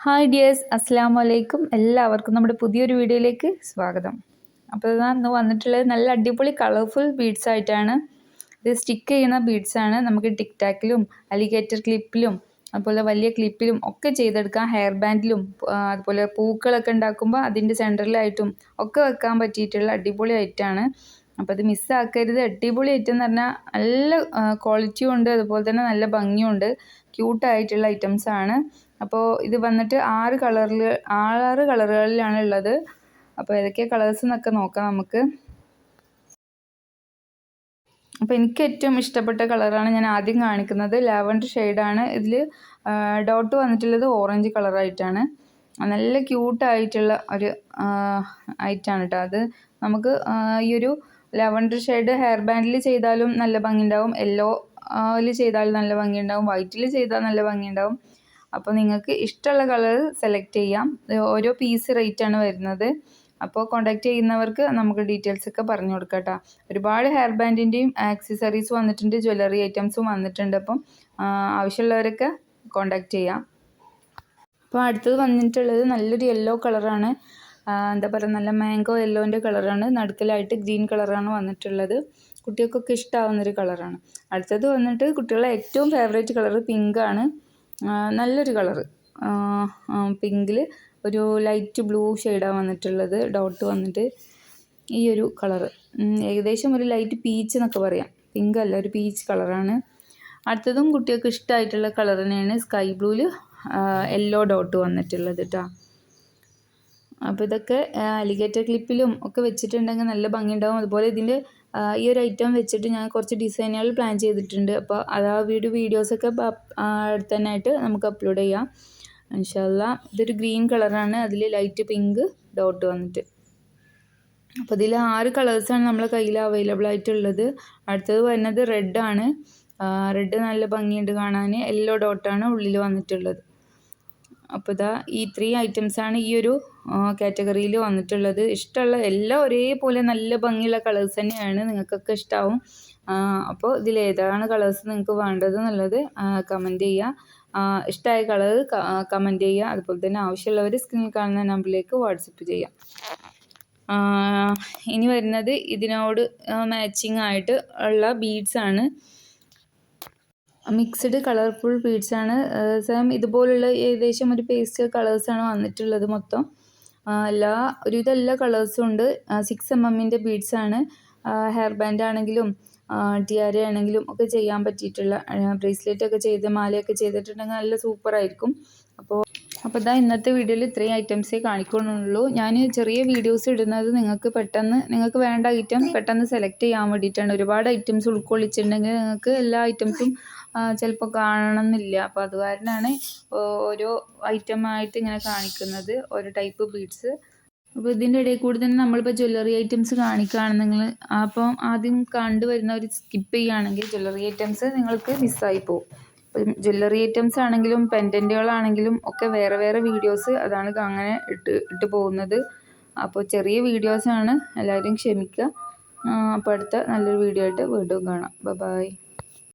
Hi dears, അസ്സലാമു അലൈക്കും. എല്ലാവർക്കും നമ്മുടെ പുതിയൊരു വീഡിയോയിലേക്ക് സ്വാഗതം. അപ്പോൾ ഇതാ ഇന്ന് വന്നിട്ടുള്ളത് നല്ല അടിപൊളി കളർഫുൾ ബീഡ്സ് ആയിട്ടാണ്. ഇത് സ്റ്റിക്ക് ചെയ്യുന്ന ബീഡ്സാണ്. നമുക്ക് ടിക് ടാക്കിലും അലിഗേറ്റർ ക്ലിപ്പിലും അതുപോലെ വലിയ ക്ലിപ്പിലും ഒക്കെ ചെയ്തെടുക്കാം. ഹെയർ ബാൻഡിലും അതുപോലെ പൂക്കളൊക്കെ ഉണ്ടാക്കുമ്പോൾ അതിൻ്റെ സെൻറ്ററിലായിട്ടും ഒക്കെ വെക്കാൻ പറ്റിയിട്ടുള്ള അടിപൊളി ഐറ്റമാണ്. അപ്പോൾ അത് മിസ്സാക്കരുത്. അടിപൊളി ഐറ്റം എന്ന് പറഞ്ഞാൽ നല്ല ക്വാളിറ്റിയും ഉണ്ട്, അതുപോലെ തന്നെ നല്ല ഭംഗിയുണ്ട്. ക്യൂട്ടായിട്ടുള്ള ഐറ്റംസാണ്. അപ്പോൾ ഇത് വന്നിട്ട് 6 കളറുകളിലാണ് ഉള്ളത്. അപ്പോൾ ഏതൊക്കെയാണ് കളേഴ്സ് എന്നൊക്കെ നോക്കാം നമുക്ക്. അപ്പോൾ എനിക്ക് ഏറ്റവും ഇഷ്ടപ്പെട്ട കളറാണ് ഞാൻ ആദ്യം കാണിക്കുന്നത്. ലാവൻഡർ ഷെയ്ഡാണ്. ഇതിൽ ഡോട്ട് വന്നിട്ടുള്ളത് ഓറഞ്ച് കളറായിട്ടാണ്. നല്ല ക്യൂട്ടായിട്ടുള്ള ഒരു ഐറ്റാണ് കേട്ടോ. അത് നമുക്ക് ഈ ഒരു ലാവൻഡർ ഷെയ്ഡ് ഹെയർ ബാൻഡിൽ ചെയ്താലും നല്ല ഭംഗിയുണ്ടാവും, യെല്ലോയിൽ ചെയ്താലും നല്ല ഭംഗിയുണ്ടാവും, വൈറ്റിൽ ചെയ്താൽ നല്ല ഭംഗിയുണ്ടാവും. അപ്പോൾ നിങ്ങൾക്ക് ഇഷ്ടമുള്ള കളർ സെലക്ട് ചെയ്യാം. ഓരോ പീസ് റേറ്റാണ് വരുന്നത്. അപ്പോൾ കോൺടാക്റ്റ് ചെയ്യുന്നവർക്ക് നമുക്ക് ഡീറ്റെയിൽസ് ഒക്കെ പറഞ്ഞു കൊടുക്കാം കേട്ടോ. ഒരുപാട് ഹെയർ ബാൻഡിൻ്റെയും ആക്സസറീസ് വന്നിട്ടുണ്ട്, ജ്വല്ലറി ഐറ്റംസും വന്നിട്ടുണ്ട്. അപ്പം ആവശ്യമുള്ളവരൊക്കെ കോൺടാക്റ്റ് ചെയ്യാം. അപ്പോൾ അടുത്തത് വന്നിട്ടുള്ളത് നല്ലൊരു യെല്ലോ കളറാണ്. എന്താ പറയുക, നല്ല മാംഗോ യെല്ലോൻ്റെ കളറാണ്. നടുക്കലായിട്ട് ഗ്രീൻ കളറാണ് വന്നിട്ടുള്ളത്. കുട്ടികൾക്കൊക്കെ ഇഷ്ടമാവുന്നൊരു കളറാണ്. അടുത്തത് വന്നിട്ട് കുട്ടികളുടെ ഏറ്റവും ഫേവറേറ്റ് കളറ് പിങ്കാണ്. നല്ലൊരു കളറ്. പിങ്കിൽ ഒരു ലൈറ്റ് ബ്ലൂ ഷെയ്ഡാണ് വന്നിട്ടുള്ളത്. ഡോട്ട് വന്നിട്ട് ഈ ഒരു കളറ് ഏകദേശം ഒരു ലൈറ്റ് പീച്ച് എന്നൊക്കെ പറയാം. പിങ്ക് അല്ല, ഒരു പീച്ച് കളറാണ്. അടുത്തതും കുട്ടികൾക്ക് ഇഷ്ടമായിട്ടുള്ള കളർ തന്നെയാണ്. സ്കൈ ബ്ലൂവിൽ യെല്ലോ ഡോട്ട് വന്നിട്ടുള്ളത് കേട്ടോ. അപ്പോൾ ഇതൊക്കെ അലിഗേറ്റർ ക്ലിപ്പിലും ഒക്കെ വെച്ചിട്ടുണ്ടെങ്കിൽ നല്ല ഭംഗിയുണ്ടാവും. അതുപോലെ ഇതിൻ്റെ ഈ ഒരു ഐറ്റം വെച്ചിട്ട് ഞാൻ കുറച്ച് ഡിസൈനുകൾ പ്ലാൻ ചെയ്തിട്ടുണ്ട്. അപ്പോൾ അത് ആ വീഡിയോസൊക്കെ അടുത്ത് തന്നെ ആയിട്ട് നമുക്ക് അപ്ലോഡ് ചെയ്യാം ഇൻഷാ അല്ലാ. ഇതൊരു ഗ്രീൻ കളറാണ്, അതിൽ ലൈറ്റ് പിങ്ക് ഡോട്ട് വന്നിട്ട്. അപ്പോൾ ഇതിൽ 6 കളേഴ്സാണ് നമ്മളെ കയ്യിൽ അവൈലബിൾ ആയിട്ടുള്ളത്. അടുത്തത് വരുന്നത് റെഡാണ്. റെഡ് നല്ല ഭംഗിയുണ്ട് കാണാൻ. യെല്ലോ ഡോട്ടാണ് ഉള്ളിൽ വന്നിട്ടുള്ളത്. അപ്പോൾ ഇതാ ഈ 3 ഐറ്റംസാണ് ഈ ഒരു കാറ്റഗറിയിൽ വന്നിട്ടുള്ളത്. ഇഷ്ടമുള്ള എല്ലാം ഒരേപോലെ നല്ല ഭംഗിയുള്ള കളേഴ്സ് തന്നെയാണ്, നിങ്ങൾക്കൊക്കെ ഇഷ്ടമാവും. അപ്പോൾ ഇതിലേതാണ് കളേഴ്സ് നിങ്ങൾക്ക് വേണ്ടത് എന്നുള്ളത് കമൻറ്റ് ചെയ്യുക. ഇഷ്ടമായ കളർ കമൻറ്റ് ചെയ്യുക. അതുപോലെ തന്നെ ആവശ്യമുള്ളവർ സ്ക്രീനിൽ കാണുന്ന നമ്പറിലേക്ക് വാട്സപ്പ് ചെയ്യാം. ഇനി വരുന്നത് ഇതിനോട് മാച്ചിങ് ആയിട്ട് ഉള്ള ബീഡ്സാണ്. മിക്സ്ഡ് കളർഫുൾ ബീഡ്സാണ്. സെയിം ഇതുപോലുള്ള ഏകദേശം ഒരു പേസ്റ്റൽ കളേഴ്സാണ് വന്നിട്ടുള്ളത് മൊത്തം. ഒരുവിധം എല്ലാ കളേഴ്സും ഉണ്ട്. 6 mm ബീഡ്സാണ്. ഹെയർ ബാൻഡ് ആണെങ്കിലും ടിയാര ആണെങ്കിലും ഒക്കെ ചെയ്യാൻ പറ്റിയിട്ടുള്ള, ബ്രേസ്ലെറ്റ് ഒക്കെ ചെയ്ത് മാലയൊക്കെ ചെയ്തിട്ടുണ്ടെങ്കിൽ നല്ല സൂപ്പറായിരിക്കും. അപ്പോൾ ഇതാ ഇന്നത്തെ വീഡിയോയിൽ 3 ഐറ്റംസേ കാണിക്കുന്നുള്ളൂ. ഞാൻ ചെറിയ വീഡിയോസ് ഇടുന്നത് നിങ്ങൾക്ക് വേണ്ട ഐറ്റം പെട്ടെന്ന് സെലക്ട് ചെയ്യാൻ വേണ്ടിയിട്ടാണ്. ഒരുപാട് ഐറ്റംസ് ഉൾക്കൊള്ളിച്ചിട്ടുണ്ടെങ്കിൽ നിങ്ങൾക്ക് എല്ലാ ഐറ്റംസും ചിലപ്പോൾ കാണണമെന്നില്ല. അപ്പോൾ അത് കാരണമാണ് ഓരോ ഐറ്റമായിട്ട് ഇങ്ങനെ കാണിക്കുന്നത്, ഓരോ ടൈപ്പ് ബീഡ്സ്. അപ്പോൾ ഇതിൻ്റെ ഇടയിൽ കൂടി തന്നെ നമ്മളിപ്പോൾ ജ്വല്ലറി ഐറ്റംസ് കാണിക്കുകയാണെന്നെങ്കിൽ അപ്പം ആദ്യം കണ്ടുവരുന്നവർ സ്കിപ്പ് ചെയ്യുകയാണെങ്കിൽ ജ്വല്ലറി ഐറ്റംസ് നിങ്ങൾക്ക് മിസ്സായി പോകും. അപ്പം ജ്വല്ലറി ഐറ്റംസ് ആണെങ്കിലും പെൻഡൻറ്റുകളാണെങ്കിലും ഒക്കെ വേറെ വേറെ വീഡിയോസ് അതാണ് അങ്ങനെ ഇട്ട് പോകുന്നത്. അപ്പോൾ ചെറിയ വീഡിയോസാണ്, എല്ലാവരും ക്ഷമിക്കുക. അപ്പോൾ അടുത്ത നല്ലൊരു വീഡിയോ ആയിട്ട് വീണ്ടും കാണാം. ബൈ.